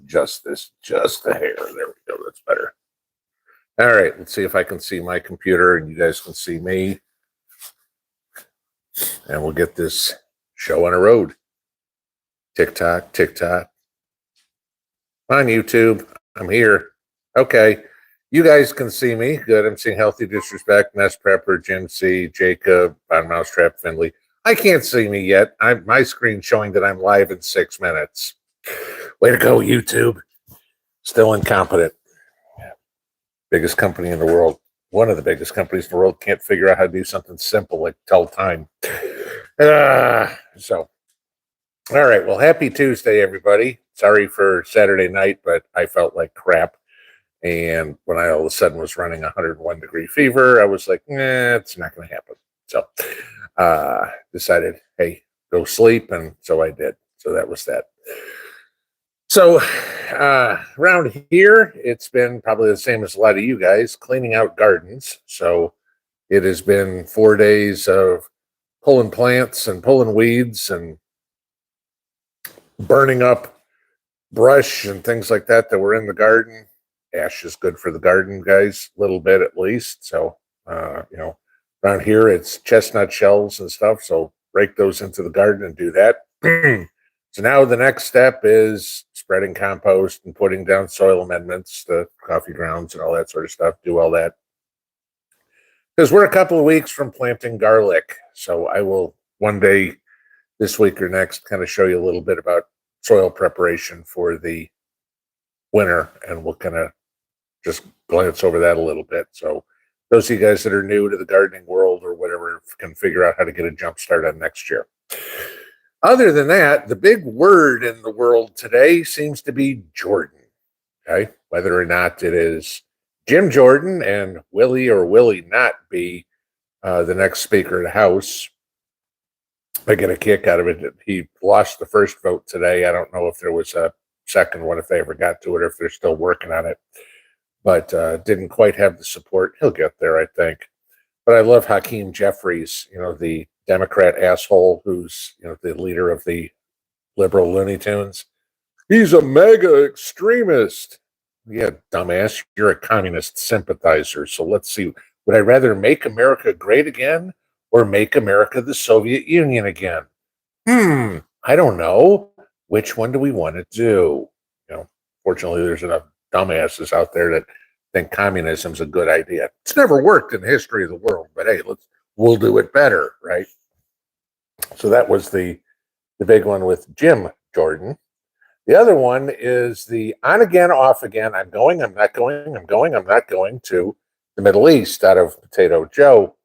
adjust this just a hair. There we go. That's better. All right, let's see if I can see my computer and you guys can see me. And we'll get this show on the road. TikTok, TikTok. On YouTube, I'm here. Okay, you guys can see me. Good, I'm seeing Healthy Disrespect, Nest Prepper, Jim C, Jacob, on Mousetrap, Finley. I can't see me yet. My screen's showing that I'm live in 6 minutes. Way to go, YouTube. Still incompetent. Biggest company in the world. One of the biggest companies in the world can't figure out how to do something simple like tell time. So, all right. Well, happy Tuesday, everybody. Sorry for Saturday night, but I felt like crap. And when I all of a sudden was running 101-degree fever, I was like, nah, it's not going to happen. So, decided, hey, go sleep. And so I did. So that was that. So around here, it's been probably the same as a lot of you guys, cleaning out gardens. So it has been 4 days of pulling plants and pulling weeds and burning up brush and things like that were in the garden. Ash is good for the garden, guys, a little bit at least. So, around here, it's chestnut shells and stuff. So break those into the garden and do that. So now the next step is spreading compost and putting down soil amendments, the coffee grounds and all that sort of stuff. Do all that. Because we're a couple of weeks from planting garlic. So I will one day this week or next kind of show you a little bit about soil preparation for the winter. And we'll kind of just glance over that a little bit. So those of you guys that are new to the gardening world or whatever can figure out how to get a jump start on next year. Other than that, the big word in the world today seems to be Jordan. Okay, whether or not it is Jim Jordan and Willie or Willie not be the next Speaker of the House. I get a kick out of it. He lost the first vote today. I don't know if there was a second one, if they ever got to it, or if they're still working on it. But didn't quite have the support. He'll get there, I think. But I love Hakeem Jeffries, the Democrat asshole who's, the leader of the liberal Looney Tunes. He's a mega extremist. Yeah, dumbass, you're a communist sympathizer. So let's see. Would I rather make America great again or make America the Soviet Union again? I don't know. Which one do we want to do? Fortunately, there's enough dumbasses out there that think communism's a good idea. It's never worked in the history of the world, but hey, we'll do it better, right? So that was the big one with Jim Jordan. The other one is the on again, off again. I'm going, I'm not going, I'm going, I'm not going to the Middle East out of Potato Joe.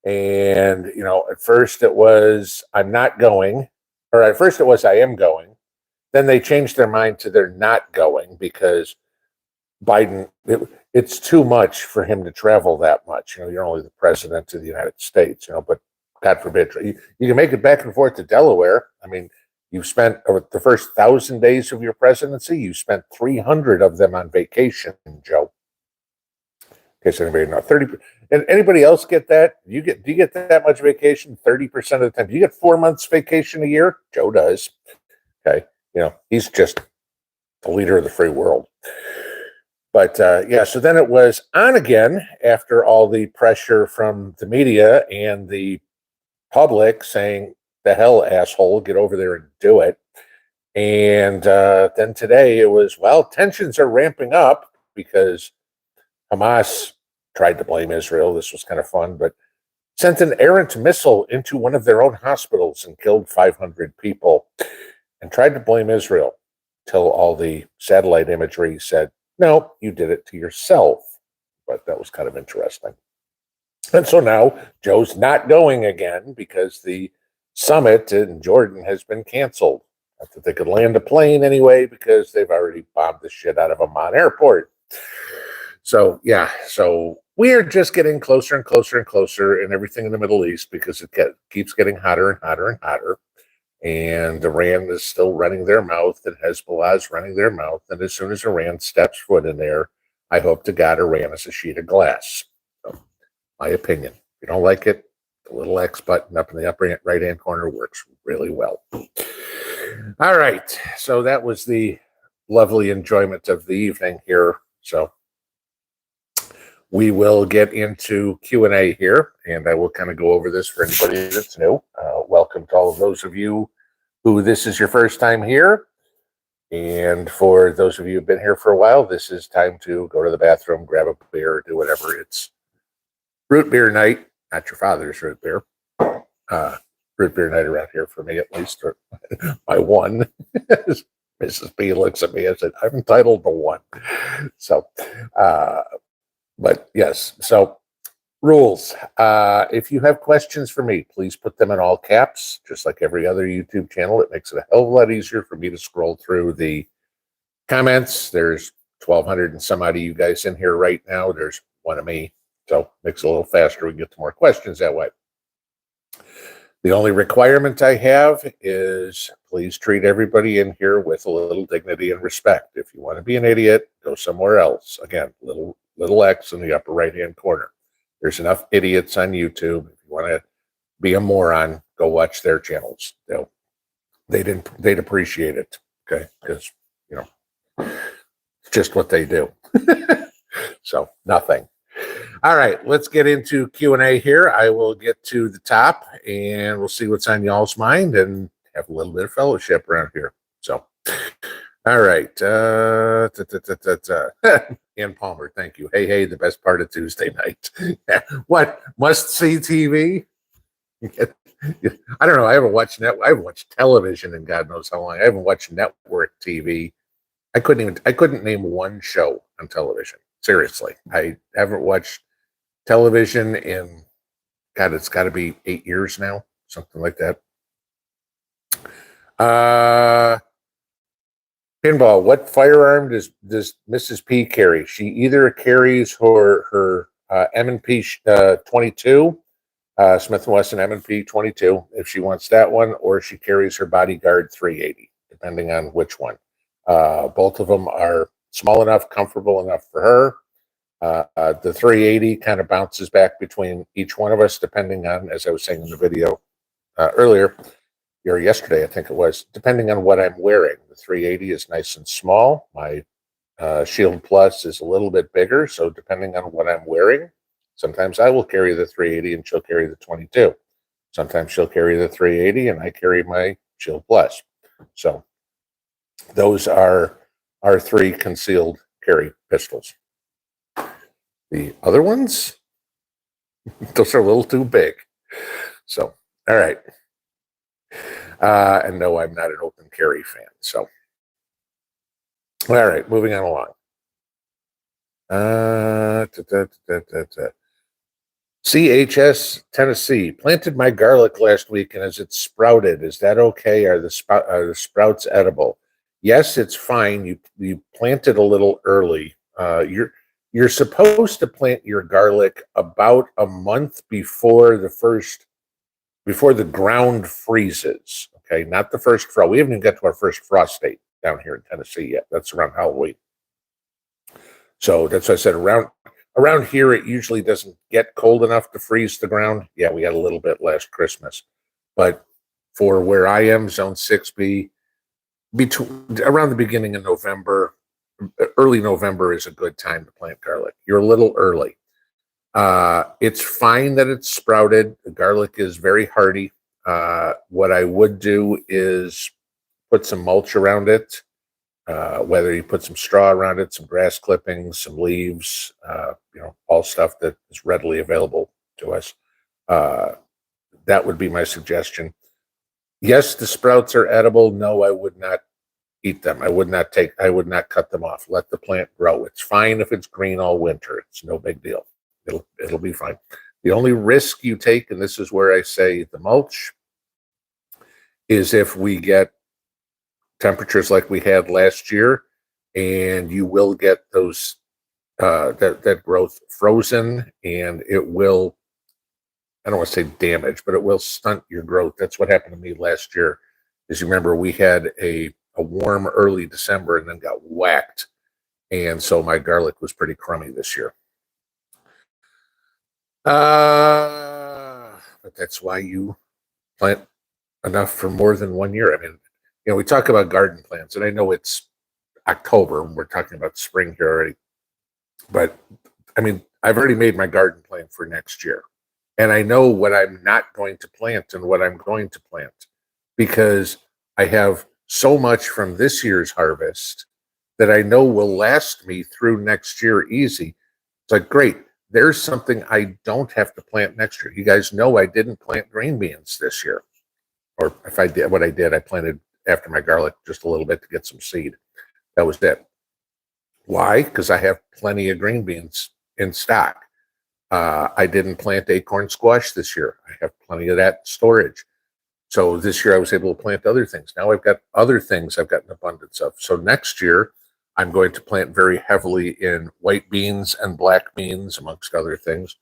And, at first it was I'm not going, or at first it was I am going. Then they changed their mind to they're not going because Biden, it's too much for him to travel that much. You're only the president of the United States, but God forbid, you can make it back and forth to Delaware. I mean, you've spent the first 1,000 days of your presidency, you spent 300 of them on vacation, Joe. In case anybody knows, 30. And anybody else get that? Do you get that much vacation 30% of the time? Do you get 4 months vacation a year? Joe does. Okay. He's just the leader of the free world. But so then it was on again after all the pressure from the media and the public saying, the hell, asshole, get over there and do it. And then today it was, tensions are ramping up because Hamas tried to blame Israel. This was kind of fun, but sent an errant missile into one of their own hospitals and killed 500 people and tried to blame Israel till all the satellite imagery said, no, you did it to yourself. But that was kind of interesting. And so now Joe's not going again because the summit in Jordan has been canceled. Not that they could land a plane anyway because they've already bombed the shit out of Amman Airport. So, so we are just getting closer and closer and closer in everything in the Middle East because it keeps getting hotter and hotter and hotter. And Iran is still running their mouth, and Hezbollah is running their mouth. And as soon as Iran steps foot in there, I hope to God Iran is a sheet of glass. So, my opinion. If you don't like it, the little X button up in the upper right-hand corner works really well. All right. So that was the lovely enjoyment of the evening here. So we will get into Q&A here, and I will kind of go over this for anybody that's new. Welcome to all of those of you who this is your first time here. And for those of you who've been here for a while, this is time to go to the bathroom, grab a beer, do whatever. It's root beer night, not your father's root beer. Root beer night around here for me, at least, or my one. Mrs. B looks at me and said, I'm entitled to one. So, but yes, so rules. If you have questions for me, please put them in all caps, just like every other YouTube channel. It makes it a hell of a lot easier for me to scroll through the comments. There's 1,200 and some odd of you guys in here right now. There's one of me, so it makes it a little faster. We get to more questions that way. The only requirement I have is please treat everybody in here with a little dignity and respect. If you want to be an idiot, go somewhere else. Again, little X in the upper right-hand corner. There's enough idiots on YouTube. If you want to be a moron, go watch their channels. They'd appreciate it. Okay, because it's just what they do. So nothing. All right, let's get into Q&A here. I will get to the top and we'll see what's on y'all's mind and have a little bit of fellowship around here. So, all right. Ann Palmer, thank you. Hey, the best part of Tuesday night. What, must-see TV? I don't know. I haven't watched television in God knows how long. I haven't watched network TV. I couldn't name one show on television. Seriously, I haven't watched television in, God, it's got to be 8 years now, something like that. Pinball, what firearm does Mrs. P carry? She either carries her M&P 22, Smith & Wesson M&P 22, if she wants that one, or she carries her Bodyguard 380, depending on which one. Both of them are small enough, comfortable enough for her. The 380 kind of bounces back between each one of us, depending on, as I was saying in the video earlier, or yesterday, I think it was, depending on what I'm wearing. The 380 is nice and small. My Shield Plus is a little bit bigger, so depending on what I'm wearing, sometimes I will carry the 380 and she'll carry the 22. Sometimes she'll carry the 380 and I carry my Shield Plus. So those are our three concealed carry pistols. The other ones, those are a little too big. So, all right. And no, I'm not an open carry fan. So, all right, moving on along. CHS Tennessee, planted my garlic last week and as it sprouted, is that okay? Are the sprouts edible? Yes, it's fine. You planted a little early. You're supposed to plant your garlic about a month before the ground freezes. Okay, not the first frost. We haven't even got to our first frost date down here in Tennessee yet. That's around Halloween. So that's why I said around here it usually doesn't get cold enough to freeze the ground. Yeah, we had a little bit last Christmas, but for where I am, Zone 6B, around the beginning of November, early November is a good time to plant garlic. You're a little early. It's fine that it's sprouted. The garlic is very hardy. What I would do is put some mulch around it, whether you put some straw around it, some grass clippings, some leaves, all stuff that is readily available to us. That would be my suggestion. Yes, the sprouts are edible. No, I would not eat them. I would not cut them off. Let the plant grow. It's fine if it's green all winter. It's no big deal. It'll be fine. The only risk you take, and this is where I say the mulch, is if we get temperatures like we had last year, and you will get those that growth frozen, and it will, I don't want to say damage, but it will stunt your growth. That's what happened to me last year. As you remember, we had a warm early December and then got whacked. And so my garlic was pretty crummy this year. But that's why you plant enough for more than 1 year. I mean, we talk about garden plants, and I know it's October. We're talking about spring here already. But I mean, I've already made my garden plan for next year. And I know what I'm not going to plant and what I'm going to plant because I have so much from this year's harvest that I know will last me through next year easy. It's like, great, there's something I don't have to plant next year. You guys know I didn't plant green beans this year. Or if I did, what I did, I planted after my garlic just a little bit to get some seed. That was it. Why? Because I have plenty of green beans in stock. I didn't plant acorn squash this year. I have plenty of that storage. So this year I was able to plant other things. Now I've got other things I've got an abundance of. So next year I'm going to plant very heavily in white beans and black beans, amongst other things,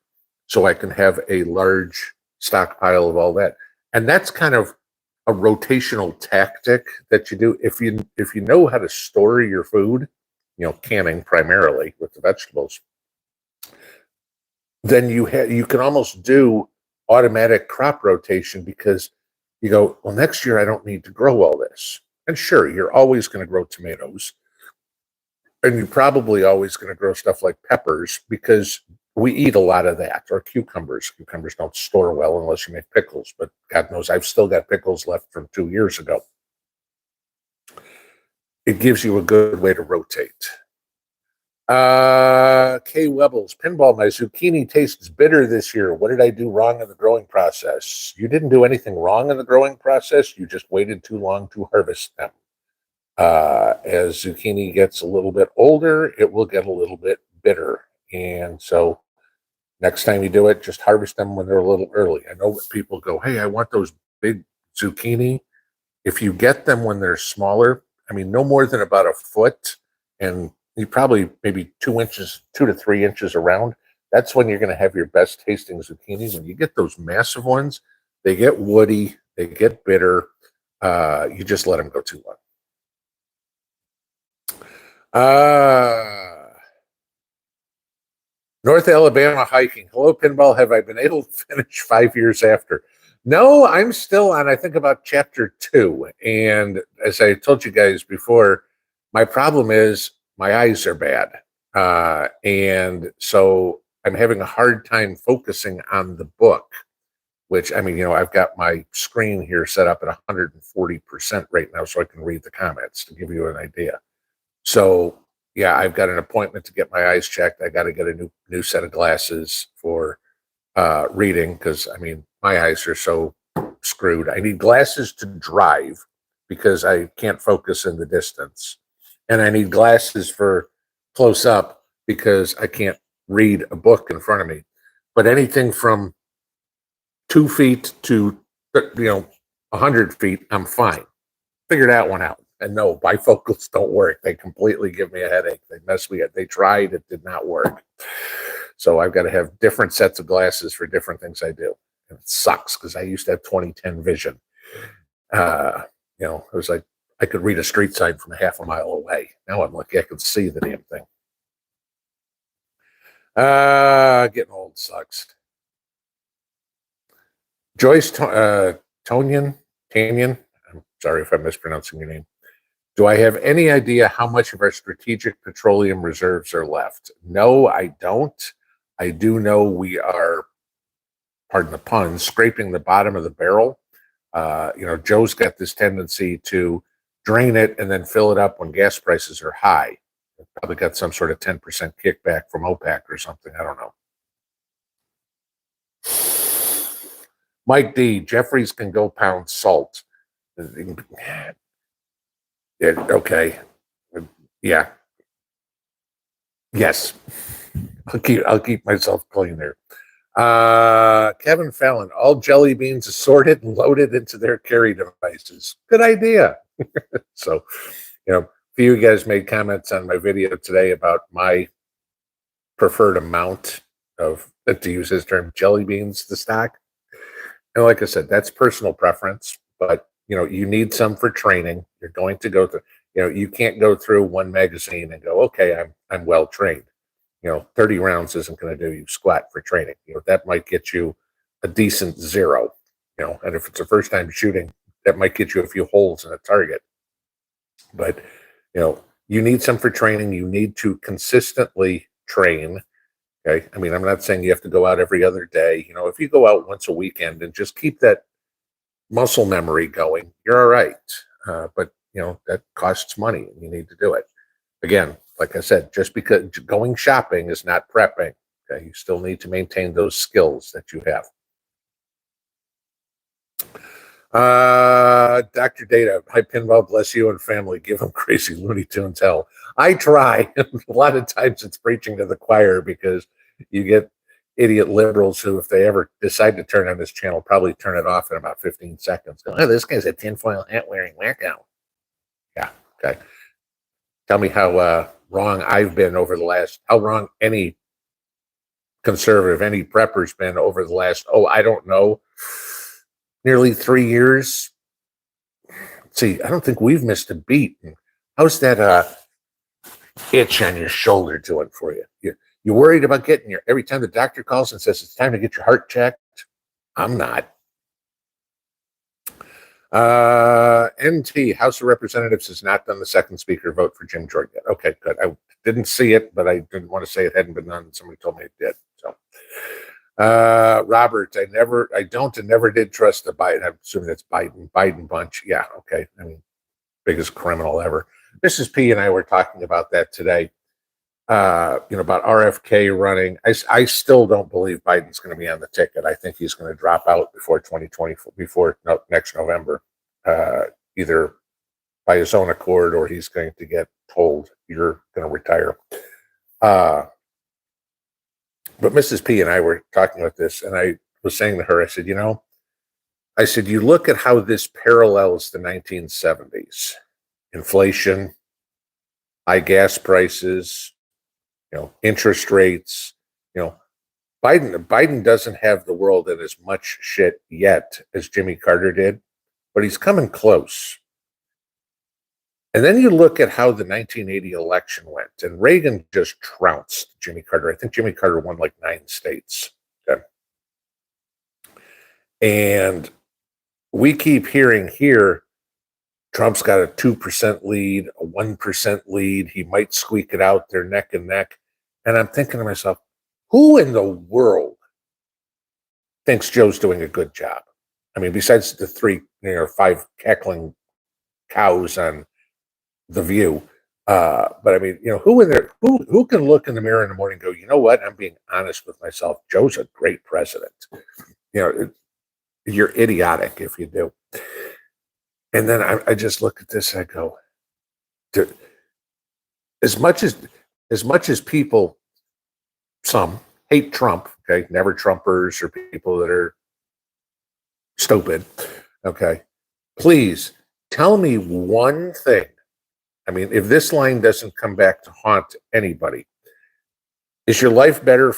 so I can have a large stockpile of all that. And that's kind of a rotational tactic that you do. If you know how to store your food, canning primarily with the vegetables, then you can almost do automatic crop rotation because you go, well, next year I don't need to grow all this. And sure, you're always going to grow tomatoes. And you're probably always going to grow stuff like peppers because we eat a lot of that, or cucumbers. Cucumbers don't store well unless you make pickles, but God knows I've still got pickles left from 2 years ago. It gives you a good way to rotate. Kay Webbles, Pinball, my zucchini tastes bitter this year. What did I do wrong in the growing process? You didn't do anything wrong in the growing process. You just waited too long to harvest them. As zucchini gets a little bit older, it will get a little bit bitter. And so next time you do it, just harvest them when they're a little early. I know people go, hey, I want those big zucchini. If you get them when they're smaller, I mean, no more than about a foot, and you probably maybe 2 to 3 inches around, that's when you're going to have your best tasting zucchini. When you get those massive ones, they get woody, they get bitter. You just let them go too long. North Alabama hiking. Hello, Pinball. Have I been able to finish 5 years after? No, I'm still on, I think, about chapter 2. And as I told you guys before, my problem is my eyes are bad. And so I'm having a hard time focusing on the book, which, I mean, I've got my screen here set up at 140% right now so I can read the comments to give you an idea. So, yeah, I've got an appointment to get my eyes checked. I got to get a new set of glasses for reading because, I mean, my eyes are so screwed. I need glasses to drive because I can't focus in the distance. And I need glasses for close up because I can't read a book in front of me. But anything from 2 feet to 100 feet, I'm fine. Figured that one out. And no, bifocals don't work. They completely give me a headache. They mess me up. They tried, it did not work. So I've got to have different sets of glasses for different things I do. And it sucks because I used to have 20/10 vision. It was like I could read a street sign from half a mile away. Now I'm lucky I can see the damn thing. Getting old sucks. Joyce Tanyan, I'm sorry if I'm mispronouncing your name. Do I have any idea how much of our strategic petroleum reserves are left? No, I don't. I do know we are, pardon the pun, scraping the bottom of the barrel. Joe's got this tendency to drain it and then fill it up when gas prices are high. Probably got some sort of 10% kickback from OPEC or something. I don't know. Mike D, Jeffries can go pound salt. Okay. Yeah. Yes. I'll keep myself clean there. Kevin Fallon, all jelly beans assorted and loaded into their carry devices. Good idea. So, a few of you guys made comments on my video today about my preferred amount of, to use his term, jelly beans to stock. And like I said, that's personal preference, but you need some for training. You're going to go through, you can't go through one magazine and go, okay, I'm well trained. 30 rounds isn't going to do you squat for training. That might get you a decent 0, and if it's a first time shooting, that might get you a few holes in a target. But, You need some for training. You need to consistently train. Okay. I mean, I'm not saying you have to go out every other day. You know, if you go out once a weekend and just keep that muscle memory going, you're all right. But, you know, that costs money and you need to do it. Again, like I said, just because going shopping is not prepping. Okay. You still need to maintain those skills that you have. Dr. Data, hi Pinball, bless you and family. Give them crazy Looney Tunes hell. I try. A lot of times it's preaching to the choir because you get idiot liberals who, if they ever decide to turn on this channel, probably turn it off in about 15 seconds. Go, oh, this guy's a tinfoil hat wearing wacko. Yeah, okay. Tell me how wrong I've been over the last, how wrong any conservative, any prepper's been over the last, I don't know, nearly 3 years. Let's see, I don't think we've missed a beat. How's that itch on your shoulder doing for you? You're worried about getting your, every time the doctor calls and says it's time to get your heart checked? I'm not. NT, House of Representatives has not done the second speaker vote for Jim Jordan yet. Okay, good. I didn't see it, but I didn't want to say it hadn't been done. Somebody told me it did. So, Robert, I don't and never did trust the Biden. I'm assuming that's Biden bunch. Yeah, okay. I mean, biggest criminal ever. Mrs. P and I were talking about that today. About RFK running. I still don't believe Biden's going to be on the ticket. I think he's going to drop out before 2020, next November, either by his own accord or he's going to get told you're going to retire. But Mrs. P and I were talking about this, and I was saying to her, I said, you look at how this parallels the 1970s. Inflation, high gas prices, interest rates. Biden doesn't have the world in as much shit yet as Jimmy Carter did, but he's coming close. And then you look at how the 1980 election went, and Reagan just trounced Jimmy Carter. I think Jimmy Carter won like 9 states. Okay. And we keep hearing here, Trump's got a 2% lead, a 1% lead. He might squeak it out. They're neck and neck. And I'm thinking to myself, who in the world thinks Joe's doing a good job? I mean, besides the 3, 5 cackling cows on The View. But I mean, who in there, who can look in the mirror in the morning and go, you know what? I'm being honest with myself. Joe's a great president. You're idiotic if you do. And then I just look at this and I go, as much as people, some hate Trump, okay, never Trumpers or people that are stupid, okay, please tell me one thing. I mean, if this line doesn't come back to haunt anybody, is your life better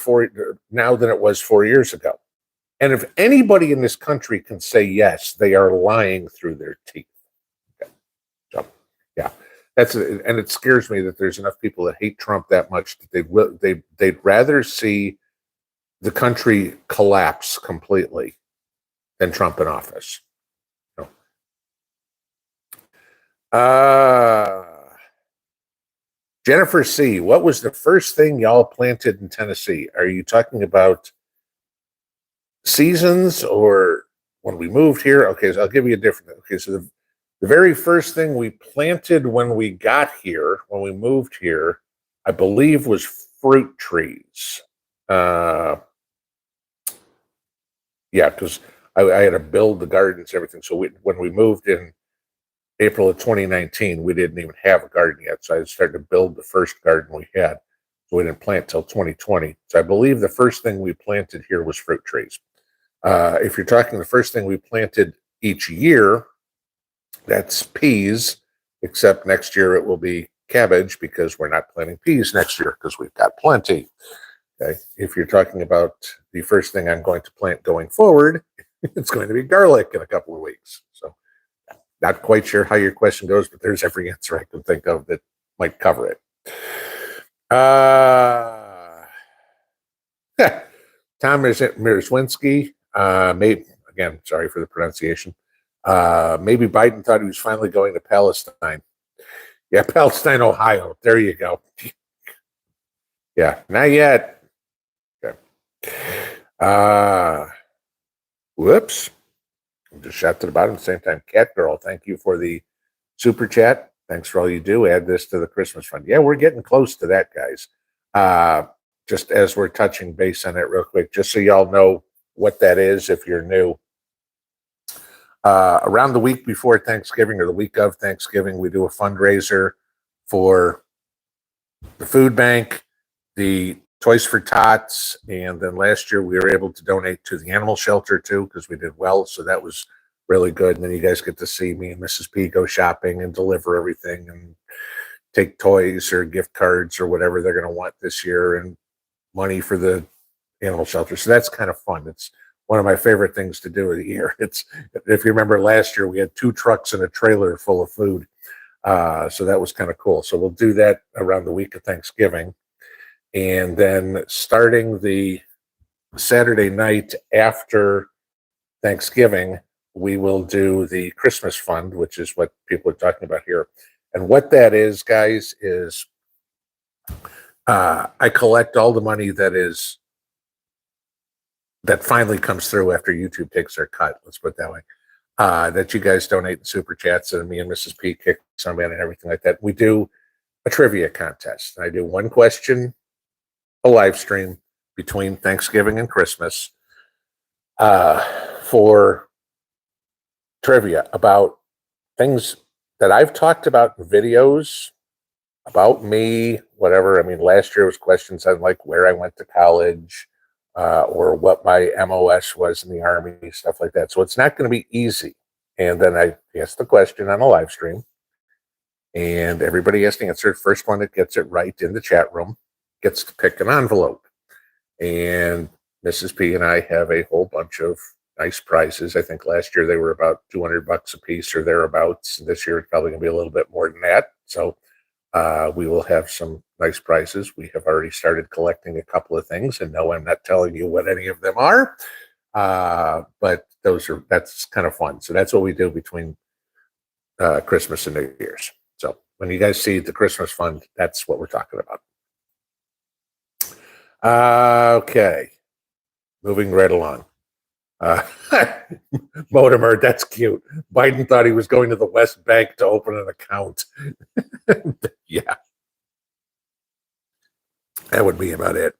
now than it was 4 years ago? And if anybody in this country can say yes, they are lying through their teeth. Okay. So, yeah, and it scares me that there's enough people that hate Trump that much that they'd rather see the country collapse completely than Trump in office. Jennifer C., what was the first thing y'all planted in Tennessee? Are you talking about seasons or when we moved here? Okay, so I'll give you a different. Okay, so the very first thing we planted when we got here, when we moved here, I believe was fruit trees. Yeah, because I had to build the gardens and everything. So when we moved in April of 2019, we didn't even have a garden yet. So I started to build the first garden we had. So we didn't plant till 2020. So I believe the first thing we planted here was fruit trees. If you're talking the first thing we planted each year, that's peas, except next year it will be cabbage because we're not planting peas next year because we've got plenty. Okay. If you're talking about the first thing I'm going to plant going forward, it's going to be garlic in a couple of weeks. So not quite sure how your question goes, but there's every answer I can think of that might cover it. Tom Mirzwinski, maybe, again, sorry for the pronunciation. Maybe Biden thought he was finally going to Palestine. Yeah, Palestine, Ohio. There you go. Yeah, not yet. Okay. Whoops. Just shot to the bottom at the same time. Cat Girl, thank you for the super chat. Thanks for all you do. Add this to the Christmas fund. Yeah, we're getting close to that, guys. Just as we're touching base on it real quick, just so y'all know what that is if you're new. Around the week before Thanksgiving or the week of Thanksgiving, we do a fundraiser for the food bank, the Toys for Tots, and then last year we were able to donate to the animal shelter too because we did well, so that was really good. And then you guys get to see me and Mrs. P go shopping and deliver everything and take toys or gift cards or whatever they're going to want this year and money for the animal shelter. So that's kind of fun. It's one of my favorite things to do of the year. It's, if you remember last year, we had 2 trucks and a trailer full of food. So that was kind of cool. So we'll do that around the week of Thanksgiving. And then starting the Saturday night after Thanksgiving, we will do the Christmas fund, which is what people are talking about here. And what that is, guys, is I collect all the money that finally comes through after YouTube takes their cut. Let's put it that way. That you guys donate in super chats, and me and Mrs. P kick some in and everything like that. We do a trivia contest. I do one question, a live stream between Thanksgiving and Christmas for trivia about things that I've talked about in videos about me, whatever. I mean, last year was questions on like where I went to college or what my MOS was in the Army, stuff like that. So it's not going to be easy. And then I ask the question on a live stream, and everybody has to answer. First one that gets it right in the chat room gets to pick an envelope. And Mrs. P and I have a whole bunch of nice prizes. I think last year they were about $200 a piece or thereabouts. This year it's probably going to be a little bit more than that. So we will have some nice prizes. We have already started collecting a couple of things, and no, I'm not telling you what any of them are. But that's kind of fun. So that's what we do between Christmas and New Year's. So when you guys see the Christmas fund, that's what we're talking about. Okay, moving right along. Mortimer, that's cute. Biden thought he was going to the West Bank to open an account. Yeah, that would be about it.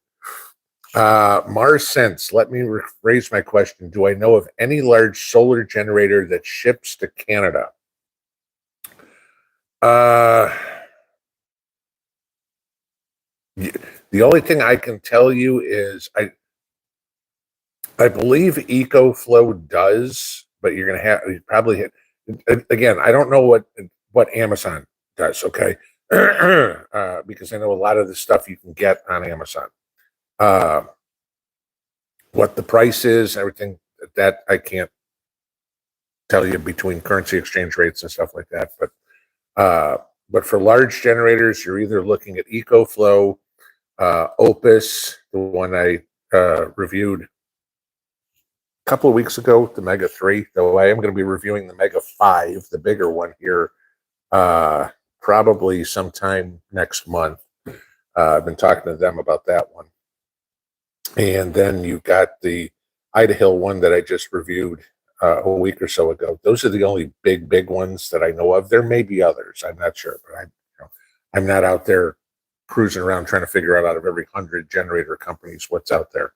Mars Sense, let me rephrase my question. Do I know of any large solar generator that ships to Canada? The only thing I can tell you is I believe EcoFlow does, but you're going to have probably again. I don't know what Amazon does. Okay, because I know a lot of the stuff you can get on Amazon. What the price is, everything that I can't tell you between currency exchange rates and stuff like that. But for large generators, you're either looking at EcoFlow, Opus, the one I reviewed a couple of weeks ago, the Mega 3, though I am going to be reviewing the Mega 5, the bigger one here, probably sometime next month. I've been talking to them about that one. And then you've got the Idaho one that I just reviewed a week or so ago. Those are the only big ones that I know of. There may be others. I'm not sure, but I'm not out there cruising around trying to figure out of every 100 generator companies what's out there.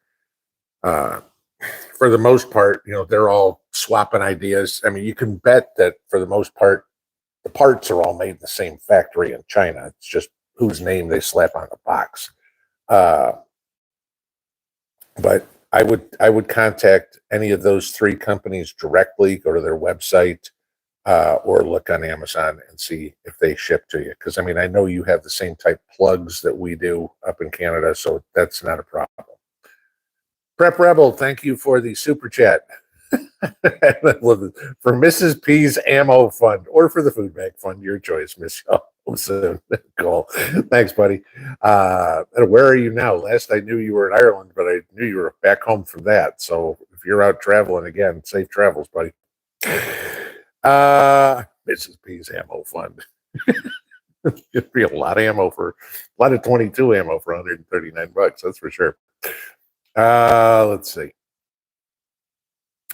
For the most part, they're all swapping ideas. I mean, you can bet that for the most part, the parts are all made in the same factory in China. It's just whose name they slap on the box. But I would contact any of those 3 companies directly, go to their website, or look on Amazon and see if they ship to you. Because, I mean, I know you have the same type plugs that we do up in Canada, so that's not a problem. Prep Rebel, thank you for the super chat. For Mrs. P's ammo fund or for the food bank fund, your choice, Miss Soon. Cool. Thanks, buddy. Where are you now? Last I knew you were in Ireland, but I knew you were back home from that. So if you're out traveling again, safe travels, buddy. Mrs. P's ammo fund. It'd be a lot of ammo for a lot of 22 ammo for $139. That's for sure. Let's see.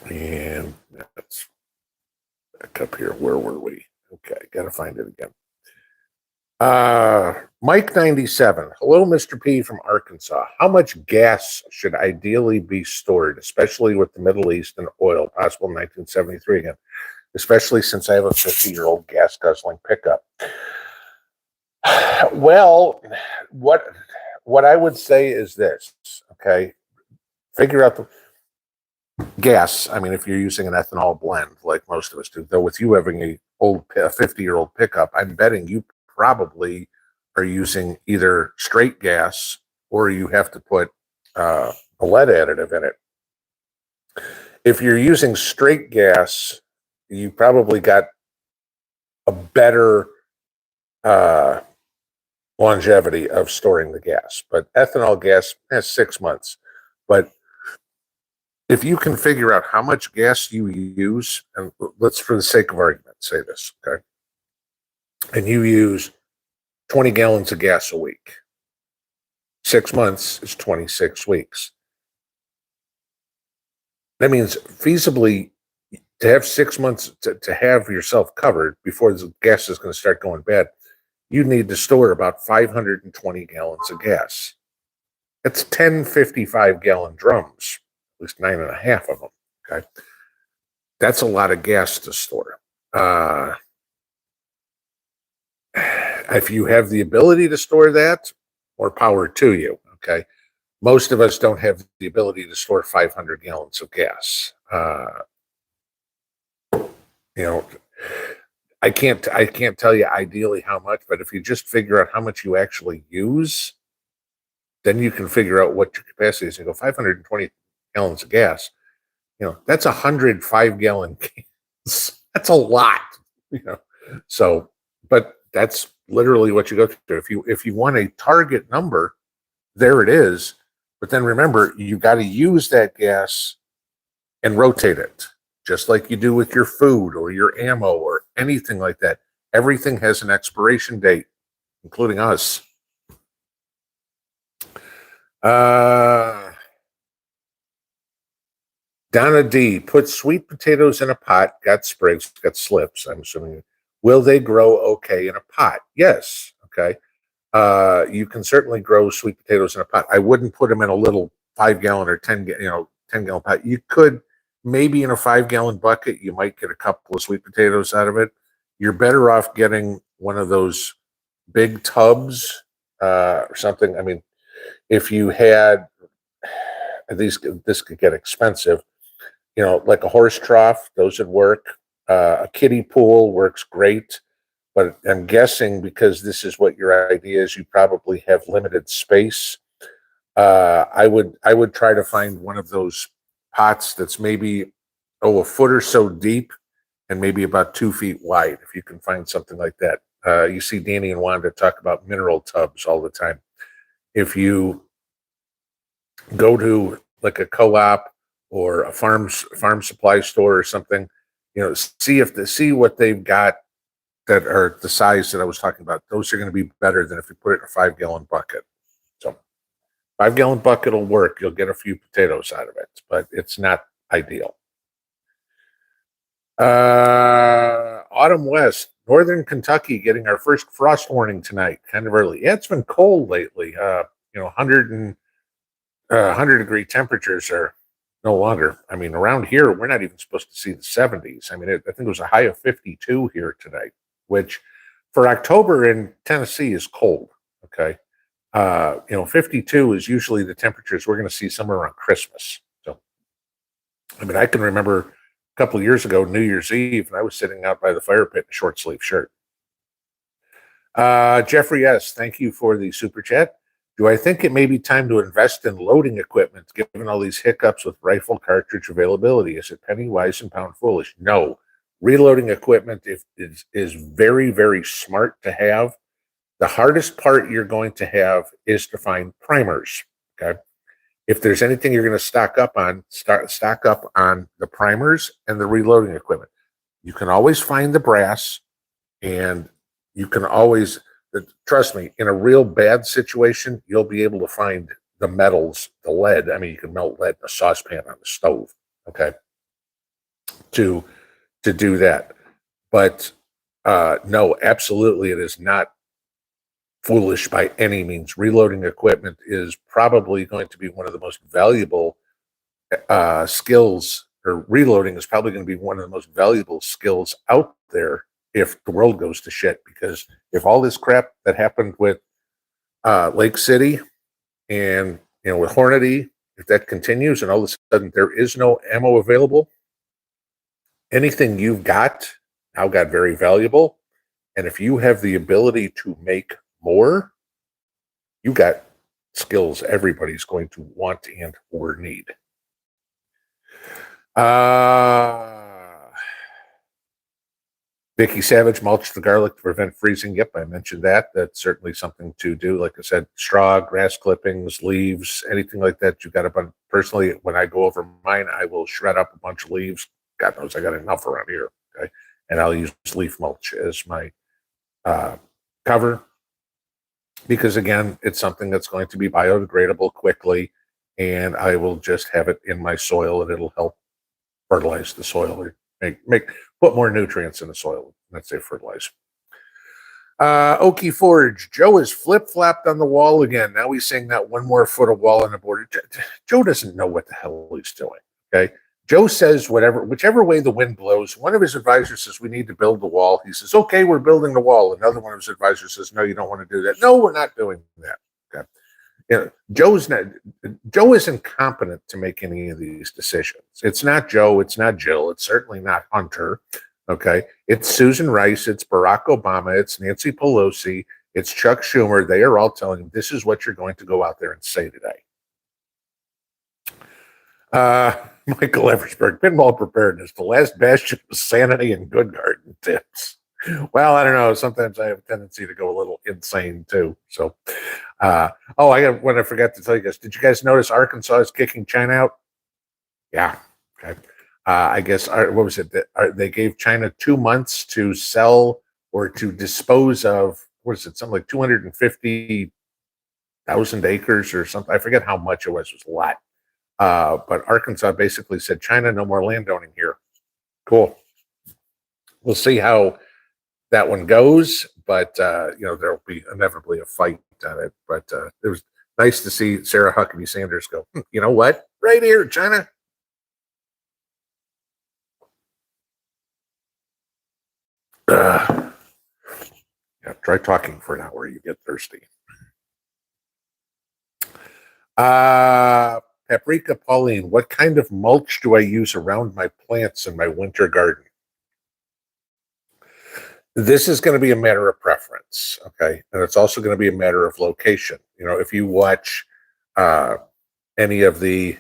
And that's back up here. Where were we? Okay, gotta find it again. Mike 97. Hello, Mr. P from Arkansas. How much gas should ideally be stored, especially with the Middle East and oil, possible 1973 again, especially since I have a 50-year-old gas guzzling pickup? Well, what I would say is this, okay? Figure out the gas. I mean, if you're using an ethanol blend, like most of us do, though with you having a 50-year-old pickup, I'm betting you probably are using either straight gas or you have to put a lead additive in it. If you're using straight gas, you probably got a better longevity of storing the gas. But ethanol gas has 6 months. But if you can figure out how much gas you use, and let's, for the sake of argument, say this, okay? And you use 20 gallons of gas a week. 6 months is 26 weeks. That means feasibly to have 6 months to have yourself covered before the gas is going to start going bad, you need to store about 520 gallons of gas. That's 10 55-gallon drums, at least 9.5 of them. Okay, that's a lot of gas to store. If you have the ability to store that, more power to you. Okay, most of us don't have the ability to store 500 gallons of gas. You know, I can't tell you ideally how much, but if you just figure out how much you actually use, then you can figure out what your capacity is. You go 520 gallons of gas. You know, that's 100 5-gallon cans. That's a lot. You know, so, but that's literally what you go through. If you want a target number, there it is. But then remember, you got to use that gas and rotate it, just like you do with your food or your ammo or anything like that. Everything has an expiration date, including us. Donna D, put sweet potatoes in a pot, got sprigs, got slips, I'm assuming. Will they grow okay in a pot? Yes. Okay. You can certainly grow sweet potatoes in a pot. I wouldn't put them in a little 5-gallon or 10-gallon pot. You could maybe in a 5-gallon bucket, you might get a couple of sweet potatoes out of it. You're better off getting one of those big tubs or something. I mean, if you had these, this could get expensive. You know, like a horse trough, those would work. A kiddie pool works great. But I'm guessing because this is what your idea is, you probably have limited space. I would try to find one of those pots that's maybe a foot or so deep and maybe about 2 feet wide. If you can find something like that, you see Danny and Wanda talk about mineral tubs all the time. If you go to like a co-op or a farm supply store or something, you know, see what they've got that are the size that I was talking about. Those are going to be better than if you put it in a 5-gallon bucket. So 5-gallon bucket will work. You'll get a few potatoes out of it, but it's not ideal. Autumn West, Northern Kentucky, getting our first frost warning tonight. Kind of early. Yeah, it's been cold lately. 100 degree temperatures are no longer. I mean, around here, we're not even supposed to see the 70s. I mean, I think it was a high of 52 here tonight, which for October in Tennessee is cold. Okay. 52 is usually the temperatures we're going to see somewhere around Christmas. So, I mean, I can remember a couple of years ago, New Year's Eve, and I was sitting out by the fire pit in a short sleeve shirt. Jeffrey S., thank you for the super chat. Do I think it may be time to invest in loading equipment, given all these hiccups with rifle cartridge availability? Is it penny wise and pound foolish? No. Reloading equipment is very, very smart to have. The hardest part you're going to have is to find primers. Okay. If there's anything you're going to stock up on the primers and the reloading equipment. You can always find the brass, and you can always trust me, in a real bad situation, you'll be able to find the metals, the lead. I mean, you can melt lead in a saucepan on the stove, okay, to do that. But no, absolutely, it is not foolish by any means. Reloading equipment is probably going to be one of the most valuable skills, or reloading is probably going to be one of the most valuable skills out there if the world goes to shit. Because if all this crap that happened with Lake City and with Hornady, if that continues and all of a sudden there is no ammo available, anything you've got now got very valuable. And if you have the ability to make more, you got skills everybody's going to want and or need. Vicky Savage, mulch the garlic to prevent freezing. Yep, I mentioned that. That's certainly something to do. Like I said, straw, grass clippings, leaves, anything like that. You got a bunch. Personally, when I go over mine, I will shred up a bunch of leaves. God knows I got enough around here. Okay, and I'll use leaf mulch as my cover, because again, it's something that's going to be biodegradable quickly, and I will just have it in my soil, and it'll help fertilize the soil, or put more nutrients in the soil. Let's say fertilize. Okie Forge, Joe is flip-flopped on the wall again. Now he's saying that one more foot of wall on the border. Joe doesn't know what the hell he's doing. Okay. Joe says whichever way the wind blows. One of his advisors says we need to build the wall. He says, okay, we're building the wall. Another one of his advisors says, no, you don't want to do that. No, we're not doing that. Okay. Joe isn't competent to make any of these decisions. It's not Joe. It's not Jill. It's certainly not Hunter. Okay. It's Susan Rice. It's Barack Obama. It's Nancy Pelosi. It's Chuck Schumer. They are all telling him this is what you're going to go out there and say today. Michael Eversberg, Pinball Preparedness, the last bastion of sanity and good garden tips. Well, I don't know. Sometimes I have a tendency to go a little insane too. So, I forgot to tell you guys. Did you guys notice Arkansas is kicking China out? Yeah. Okay. I guess what was it? They gave China 2 months to sell or to dispose of. What is it? Something like 250,000 acres or something. I forget how much it was. It was a lot. But Arkansas basically said, China, no more landowning here. Cool. We'll see how that one goes, but there'll be inevitably a fight on it. But it was nice to see Sarah Huckabee Sanders go, you know what? Right here, China. Yeah, try talking for an hour. You get thirsty. Paprika Pauline, what kind of mulch do I use around my plants in my winter garden? This is going to be a matter of preference, okay? And it's also going to be a matter of location. If you watch any of the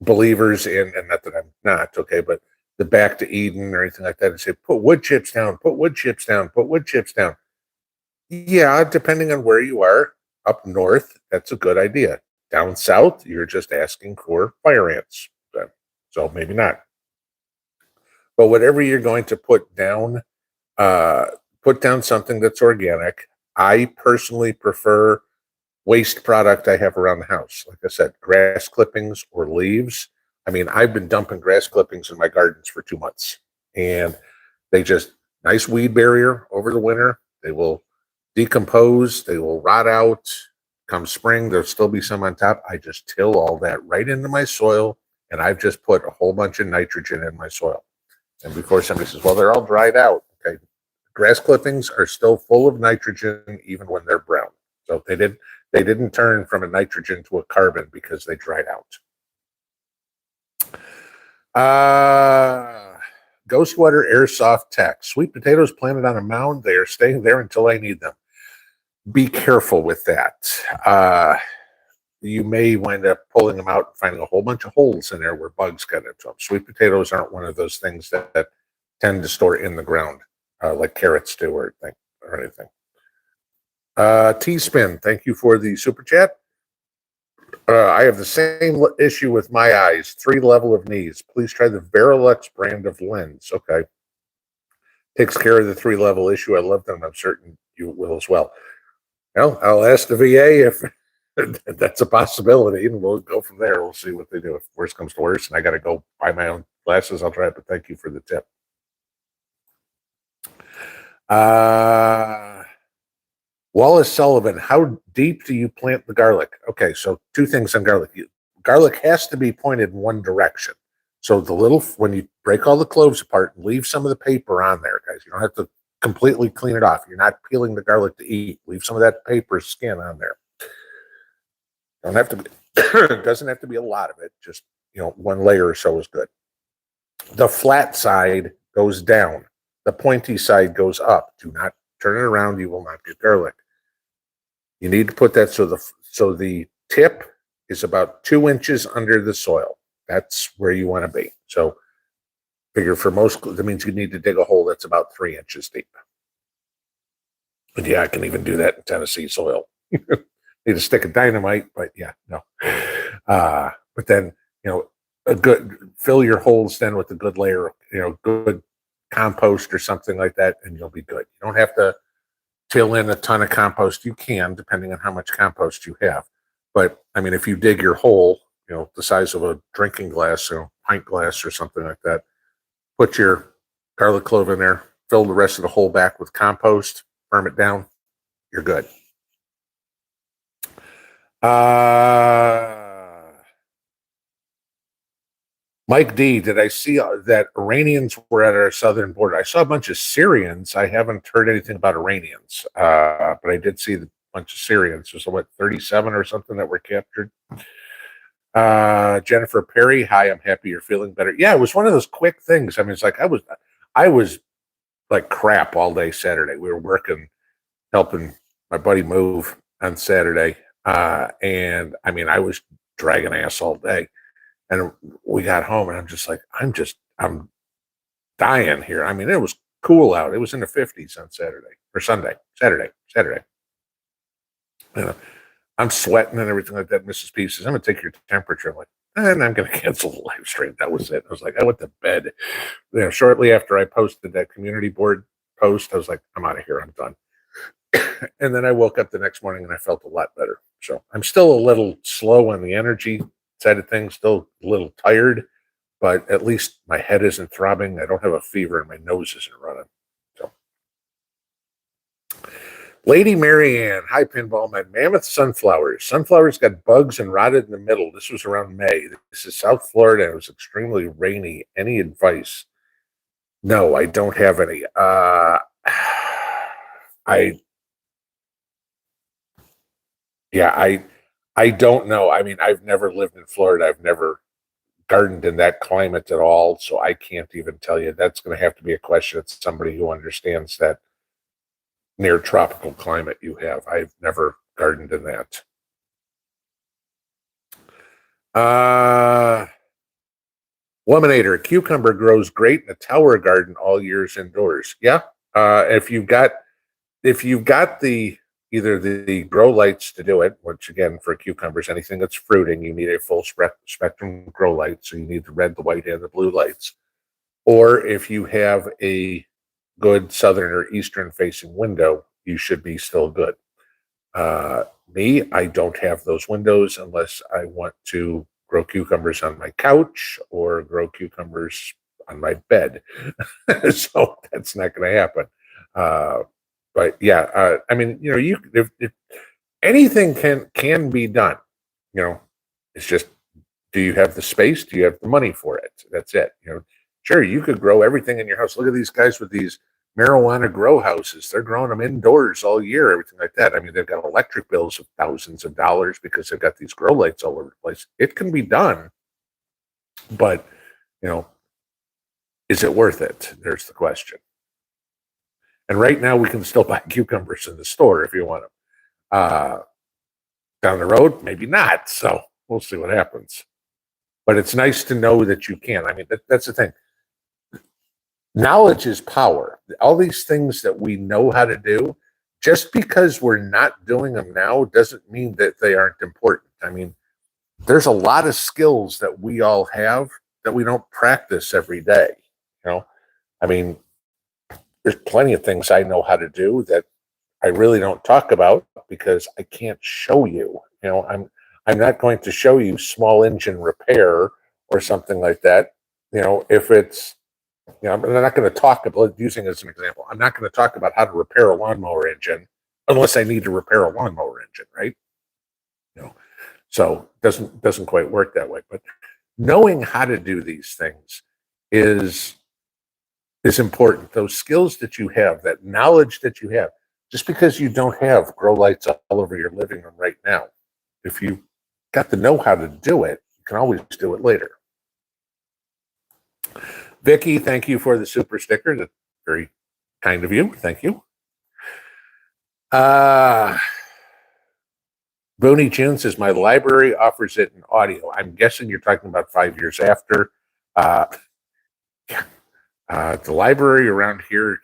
believers in, and not that I'm not, okay, but the Back to Eden or anything like that, and say, put wood chips down, put wood chips down, put wood chips down. Yeah, depending on where you are. Up north, that's a good idea. Down south, you're just asking for fire ants. So maybe not. But whatever you're going to put down something that's organic. I personally prefer waste product I have around the house. Like I said, grass clippings or leaves. I mean, I've been dumping grass clippings in my gardens for 2 months. And they just, nice weed barrier over the winter. They will decompose, they will rot out. Come spring, there'll still be some on top. I just till all that right into my soil, and I've just put a whole bunch of nitrogen in my soil. And before somebody says, well, they're all dried out. Okay, grass clippings are still full of nitrogen even when they're brown. So they didn't turn from a nitrogen to a carbon because they dried out. Ghostwater Airsoft Tech. Sweet potatoes planted on a mound. They are staying there until I need them. Be careful with that. You may wind up pulling them out and finding a whole bunch of holes in there where bugs get into them. Sweet potatoes aren't one of those things that tend to store in the ground like carrots do or anything. T-Spin, thank you for the super chat. I have the same issue with my eyes, 3 level of knees. Please try the Verilux brand of lens. Okay. Takes care of the 3-level issue. I love them. I'm certain you will as well. Well, I'll ask the VA if that's a possibility, and we'll go from there. We'll see what they do. If worst comes to worst, and I got to go buy my own glasses, I'll try it. But thank you for the tip. Wallace Sullivan, how deep do you plant the garlic? Okay, so 2 things on garlic. Garlic has to be pointed in one direction. So when you break all the cloves apart and leave some of the paper on there, guys, you don't have to completely clean it off. You're not peeling the garlic to eat. Leave some of that paper skin on there. Don't have to. It doesn't have to be a lot of it. Just 1 layer or so is good. The flat side goes down. The pointy side goes up. Do not turn it around. You will not get garlic. You need to put that so the tip is about 2 inches under the soil. That's where you want to be. So figure for most, that means you need to dig a hole that's about 3 inches deep. But yeah, I can even do that in Tennessee soil. Need a stick of dynamite, but yeah, no. But then, fill your holes then with a good layer of, good compost or something like that, and you'll be good. You don't have to fill in a ton of compost. You can, depending on how much compost you have. But I mean, if you dig your hole, the size of a drinking glass, pint glass or something like that, put your garlic clove in there, fill the rest of the hole back with compost, firm it down, you're good. Mike D, did I see that Iranians were at our southern border? I saw a bunch of Syrians. I haven't heard anything about Iranians, but I did see a bunch of Syrians. There's 37 or something that were captured. Jennifer Perry, hi, I'm happy you're feeling better. Yeah, it was one of those quick things. I mean, it's like I was like crap all day Saturday. We were working, helping my buddy move on Saturday. And I mean, I was dragging ass all day. And we got home and I'm just like, I'm dying here. I mean, it was cool out. It was in the 50s on Saturday. I'm sweating and everything like that. Mrs. P says, I'm going to take your temperature. I'm like, and I'm going to cancel the live stream. That was it. I was like, I went to bed. Shortly after I posted that community board post, I was like, I'm out of here. I'm done. And then I woke up the next morning and I felt a lot better. So I'm still a little slow on the energy side of things, still a little tired, but at least my head isn't throbbing. I don't have a fever and my nose isn't running. So, Lady Marianne, hi Pinball, my mammoth sunflowers. Sunflowers got bugs and rotted in the middle. This was around May. This is South Florida and it was extremely rainy. Any advice? No, I don't have any. I don't know. I mean, I've never lived in Florida. I've never gardened in that climate at all, so I can't even tell you. That's going to have to be a question of somebody who understands that near tropical climate you have. I've never gardened in that. Lemonator, cucumber grows great in a tower garden all years indoors. Yeah, if you've got either the grow lights to do it, which again for cucumbers, anything that's fruiting, you need a full spectrum grow light. So you need the red, the white, and the blue lights. Or if you have a good southern or eastern facing window, you should be still good. Me, I don't have those windows unless I want to grow cucumbers on my couch or grow cucumbers on my bed. So that's not going to happen. But yeah, I mean, if anything can be done, it's just, do you have the space? Do you have the money for it? That's it. Sure, you could grow everything in your house. Look at these guys with these marijuana grow houses. They're growing them indoors all year, everything like that. I mean, they've got electric bills of thousands of dollars because they've got these grow lights all over the place. It can be done, but, is it worth it? There's the question. And right now we can still buy cucumbers in the store if you want them. Down the road, maybe not. So we'll see what happens. But it's nice to know that you can. I mean, that's the thing. Knowledge is power. All these things that we know how to do, just because we're not doing them now doesn't mean that they aren't important. I mean, there's a lot of skills that we all have that we don't practice every day. I mean, there's plenty of things I know how to do that I really don't talk about because I can't show you. I'm not going to show you small engine repair or something like that. If it's I'm not going to talk about, using as an example, I'm not going to talk about how to repair a lawnmower engine unless I need to repair a lawnmower engine, right? You know, so doesn't quite work that way. But knowing how to do these things is is important. Those skills that you have, that knowledge that you have, just because you don't have grow lights all over your living room right now, if you got to know how to do it, you can always do it later. Vicky, thank you for the super sticker. That's very kind of you. Thank you. Booney June says, my library offers it in audio. I'm guessing you're talking about 5 years after. The library around here,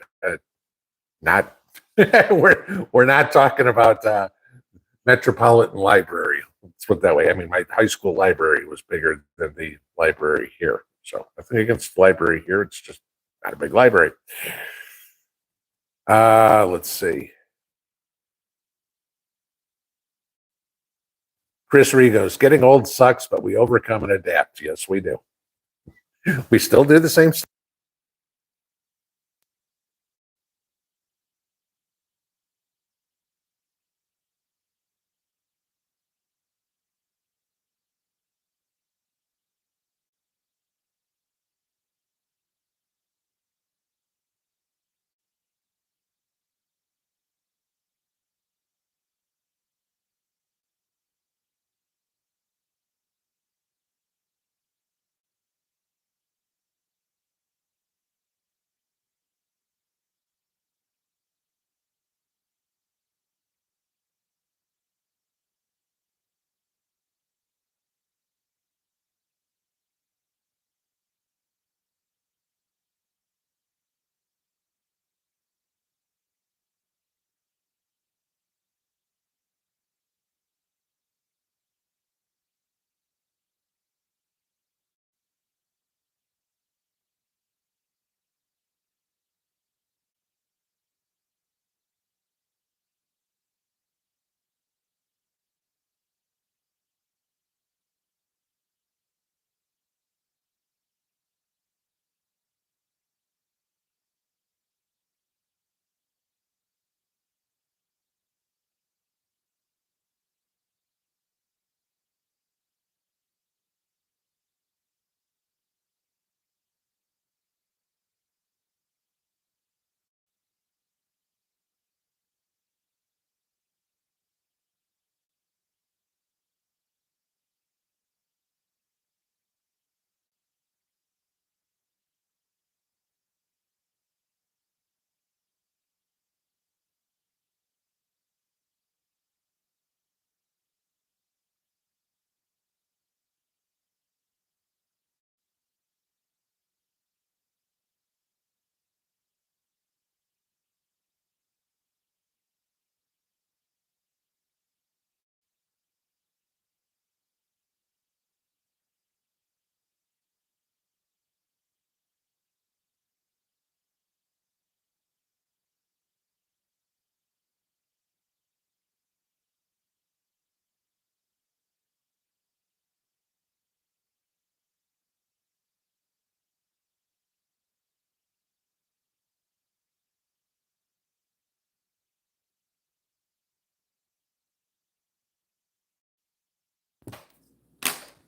not we're not talking about Metropolitan Library. Let's put it that way. I mean, my high school library was bigger than the library here. So nothing against the library here. It's just not a big library. Let's see. Chris Rigos, getting old sucks, but we overcome and adapt. Yes, we do. We still do the same stuff.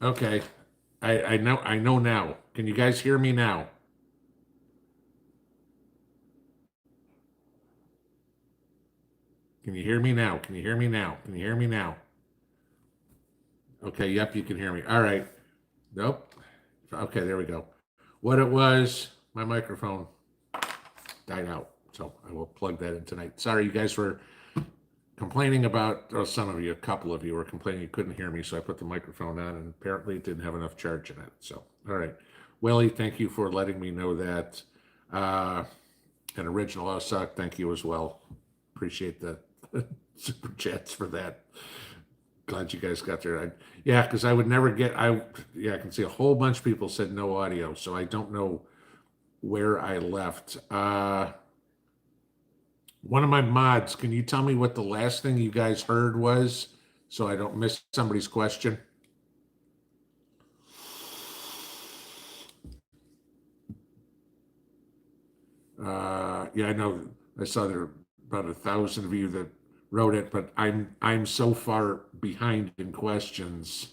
Okay. I know now. Can you guys hear me now? Can you hear me now? Can you hear me now? Can you hear me now? Okay, yep, you can hear me. All right. Nope. Okay, there we go. What it was, my microphone died out. So I will plug that in tonight. Sorry, you guys were complaining about, or some of you, a couple of you were complaining you couldn't hear me, so I put the microphone on, and apparently it didn't have enough charge in it. So, all right. Willie, thank you for letting me know that. And Original Ossock, thank you as well. Appreciate the super chats for that. Glad you guys got there. Yeah, because I would never get, I can see a whole bunch of people said no audio, so I don't know where I left. One of my mods, can you tell me what the last thing you guys heard was so I don't miss somebody's question? Yeah, I know. I saw there were about 1,000 of you that wrote it, but I'm so far behind in questions.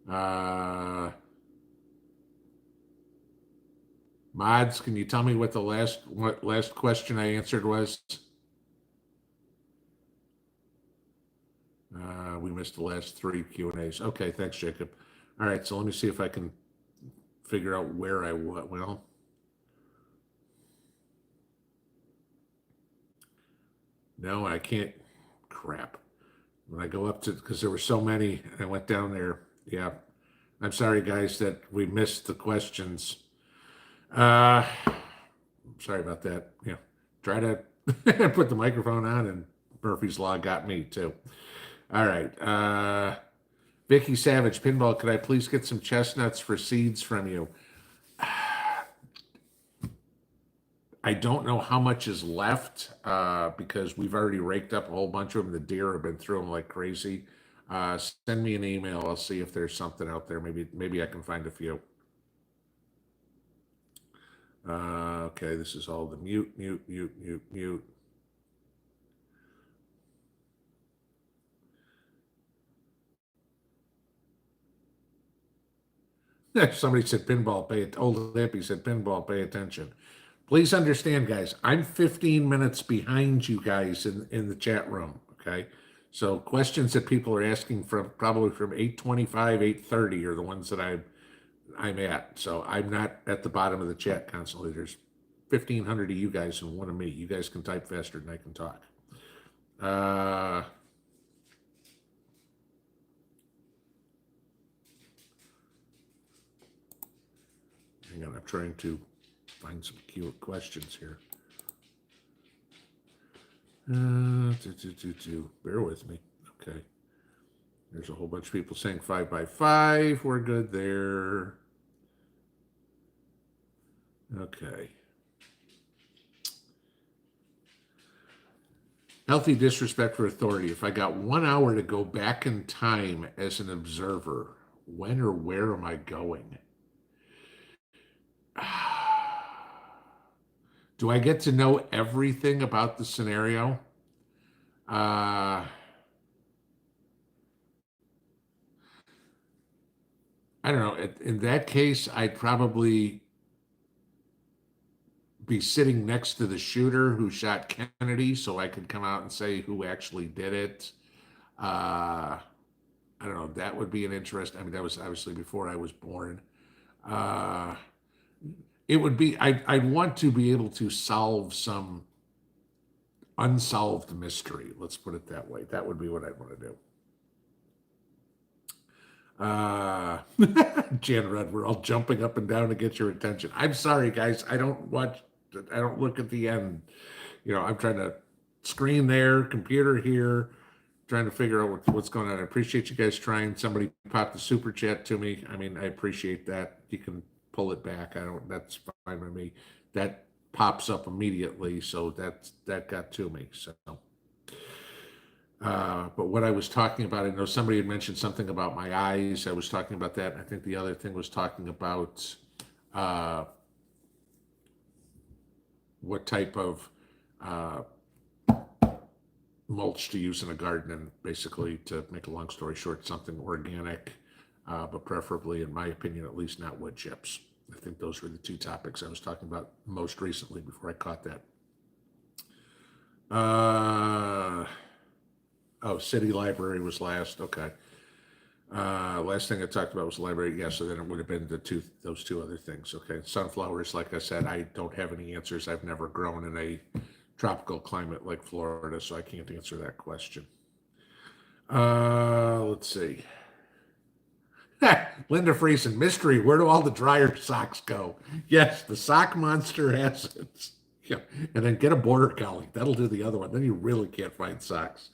Uh, Mods, can you tell me what the last question I answered was? We missed the last three Q&As. Okay, thanks, Jacob. All right, so let me see if I can figure out where I was. Well, no, I can't. Crap. When I go up to, because there were so many, I went down there. Yeah. I'm sorry, guys, that we missed the questions. Sorry about that. Yeah. Try to put the microphone on, and Murphy's Law got me too. All right. Vicky Savage, Pinball, could I please get some chestnuts for seeds from you? I don't know how much is left because we've already raked up a whole bunch of them. The deer have been through them like crazy. Send me an email. I'll see if there's something out there. Maybe I can find a few. Okay, this is all the mute, mute, mute, mute, mute. Somebody said pinball, pay it. Old Hippie said pinball, pay attention. Please understand, guys, I'm 15 minutes behind you guys in the chat room. Okay. So questions that people are asking from probably from 8:25, 8:30 are the ones that I'm at. So I'm not at the bottom of the chat constantly. There's 1,500 of you guys and one of me. You guys can type faster than I can talk. Hang on, I'm trying to find some cute questions here. Bear with me. Okay. There's a whole bunch of people saying 5x5. We're good there. Okay. Healthy disrespect for authority. If I got 1 hour to go back in time as an observer, when or where am I going? Do I get to know everything about the scenario? I don't know. In that case, I'd probably be sitting next to the shooter who shot Kennedy so I could come out and say who actually did it. I don't know. That would be an interest. I mean, that was obviously before I was born. Uh, it would be, I'd want to be able to solve some unsolved mystery. Let's put it that way. That would be what I'd want to do. Jan Rudd, we're all jumping up and down to get your attention. I'm sorry, guys. I don't look at the end. I'm trying to screen there, computer here, trying to figure out what's going on. I appreciate you guys trying. Somebody popped the super chat to me. I mean, I appreciate that. You can pull it back. That's fine with me. That pops up immediately. So that got to me. So. But what I was talking about, I know somebody had mentioned something about my eyes. I was talking about that. I think the other thing was talking about what type of mulch to use in a garden, and basically, to make a long story short, something organic, but preferably, in my opinion, at least not wood chips. I think those were the two topics I was talking about most recently before I caught that. Oh, city library was last. Okay. Last thing I talked about was library. Yeah, so then it would have been those two other things. Okay. Sunflowers, like I said, I don't have any answers. I've never grown in a tropical climate like Florida, so I can't answer that question. Let's see. Linda Friesen, mystery. Where do all the dryer socks go? Yes, the sock monster has it. Yeah. And then get a border collie. That'll do the other one. Then you really can't find socks.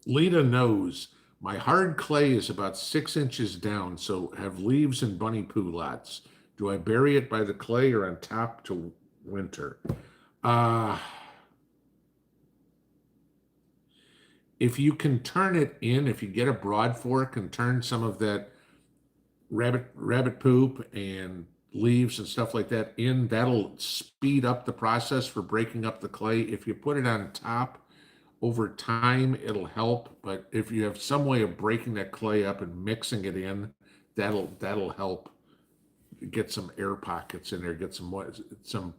Lita knows my hard clay is about 6 inches down, so have leaves and bunny poo lots. Do I bury it by the clay or on top to winter? Uh, if you can turn it in, if you get a broad fork and turn some of that rabbit poop and leaves and stuff like that in, that'll speed up the process for breaking up the clay. If you put it on top, over time it'll help, but if you have some way of breaking that clay up and mixing it in, that'll help get some air pockets in there, get some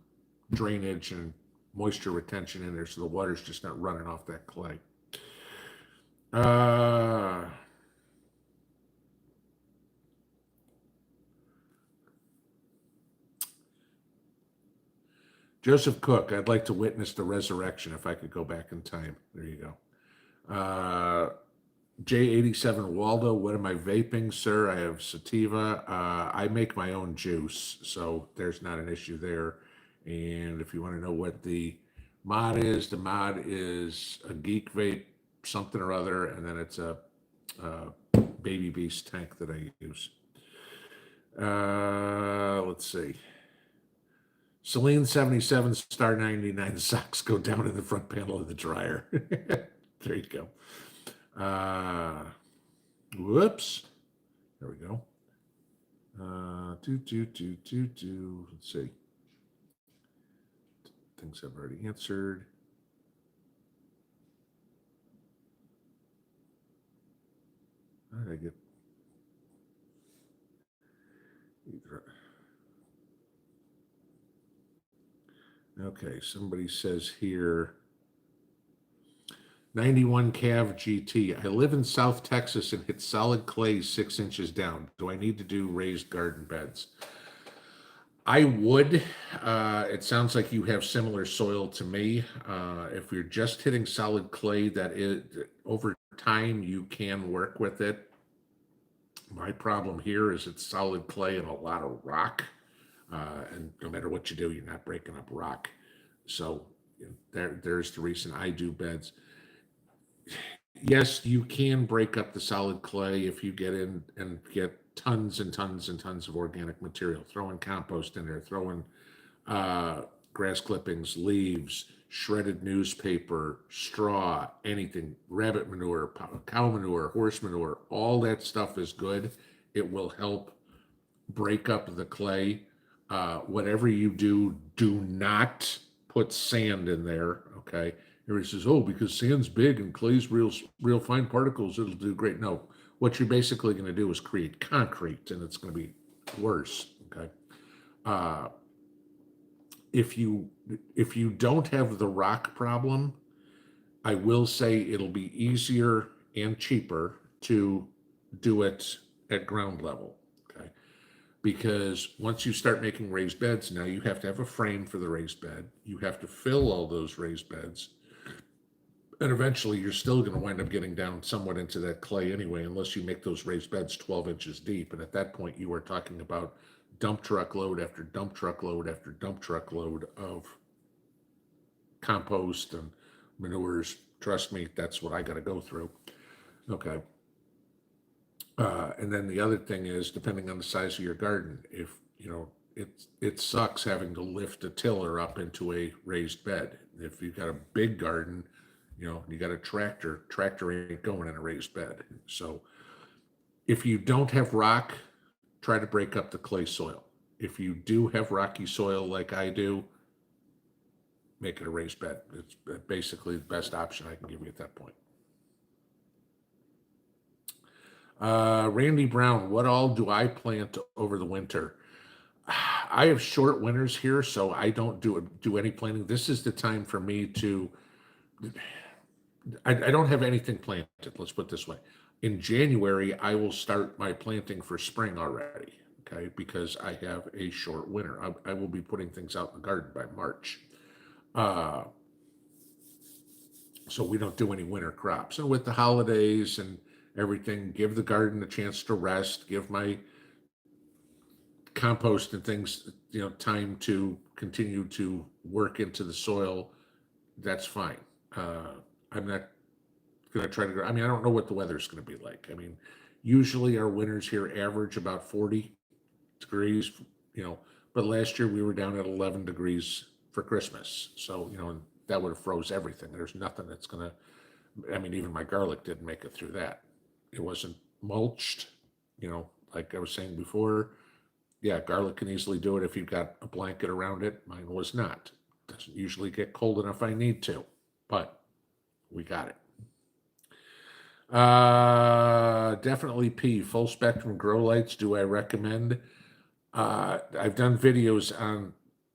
drainage and moisture retention in there, so the water's just not running off that clay. uh Joseph Cook, I'd like to witness the resurrection if I could go back in time. There you go. J87 Waldo, what am I vaping, sir? I have sativa. I make my own juice, so there's not an issue there. And if you want to know what the mod is, the mod is a Geek Vape something or other, and then it's a Baby Beast tank that I use. Let's see. Celine 77 star 99 socks go down in the front panel of the dryer. There you go. Whoops. There we go. Let's see. Things I've already answered. How did I get? Okay, somebody says here, 91 Cav GT. I live in South Texas and hit solid clay 6 inches down. Do I need to do raised garden beds? I would. It sounds like you have similar soil to me. If you're just hitting solid clay, that is, over time you can work with it. My problem here is it's solid clay and a lot of rock. And no matter what you do, you're not breaking up rock. So there's the reason I do beds. Yes, you can break up the solid clay if you get in and get tons and tons and tons of organic material. Throwing compost in there, throwing grass clippings, leaves, shredded newspaper, straw, anything, rabbit manure, cow manure, horse manure, all that stuff is good. It will help break up the clay. Whatever you do, do not put sand in there. Okay. Everybody says, oh, because sand's big and clay's real fine particles, it'll do great. No, what you're basically going to do is create concrete, and it's going to be worse. Okay. If you don't have the rock problem, I will say it'll be easier and cheaper to do it at ground level. Okay. Because once you start making raised beds, now you have to have a frame for the raised bed. You have to fill all those raised beds. And eventually you're still going to wind up getting down somewhat into that clay anyway, unless you make those raised beds 12 inches deep. And at that point, you are talking about dump truck load after dump truck load after dump truck load of compost and manures. Trust me, that's what I got to go through. Okay. And then the other thing is, depending on the size of your garden, if you know it sucks having to lift a tiller up into a raised bed. If you've got a big garden, you got a tractor ain't going in a raised bed. So if you don't have rock, try to break up the clay soil. If you do have rocky soil like I do, make it a raised bed. It's basically the best option I can give you at that point. Randy Brown, what all do I plant over the winter? I have short winters here, so I don't do any planting. This is the time for me to. I don't have anything planted. Let's put it this way. In January, I will start my planting for spring already. Okay, because I have a short winter. I will be putting things out in the garden by March. So we don't do any winter crops. And with the holidays and everything, give the garden a chance to rest, give my compost and things, time to continue to work into the soil. That's fine. I'm not going to try to, I don't know what the weather's going to be like. Usually our winters here average about 40 degrees, But last year we were down at 11 degrees for Christmas. So, that would have froze everything. There's nothing that's going to, I mean, even my garlic didn't make it through that. It wasn't mulched, like I was saying before. Yeah, garlic can easily do it if you've got a blanket around it. Mine was not. Doesn't usually get cold enough I need to, but we got it. Definitely P. Full spectrum grow lights. Do I recommend? I've done videos on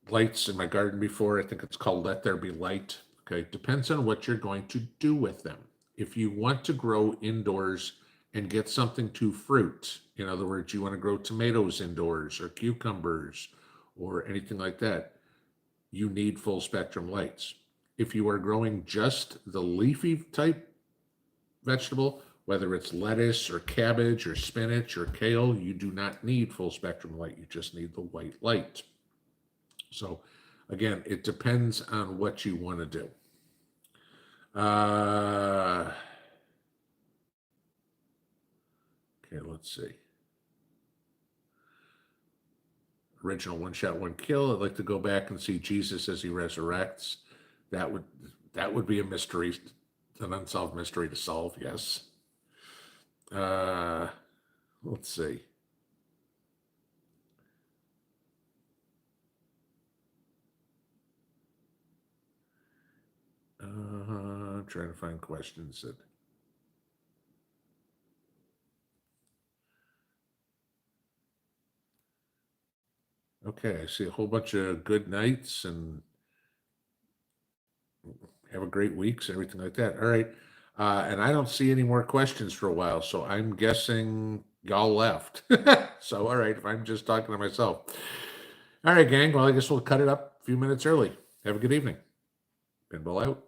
lights in my garden before. I think it's called Let There Be Light. Okay, depends on what you're going to do with them. If you want to grow indoors and get something to fruit, in other words, you want to grow tomatoes indoors or cucumbers or anything like that, you need full spectrum lights. If you are growing just the leafy type vegetable, whether it's lettuce or cabbage or spinach or kale, you do not need full spectrum light. You just need the white light. So again, it depends on what you want to do. Okay, let's see. Original One Shot, One Kill. I'd like to go back and see Jesus as he resurrects. That would be a mystery, an unsolved mystery to solve. Yes. Let's see. I'm trying to find questions that. Okay, I see a whole bunch of good nights and have a great weeks and everything like that. All right. And I don't see any more questions for a while, so I'm guessing y'all left. So, all right, if I'm just talking to myself. All right, gang. Well, I guess we'll cut it up a few minutes early. Have a good evening. Pinball out.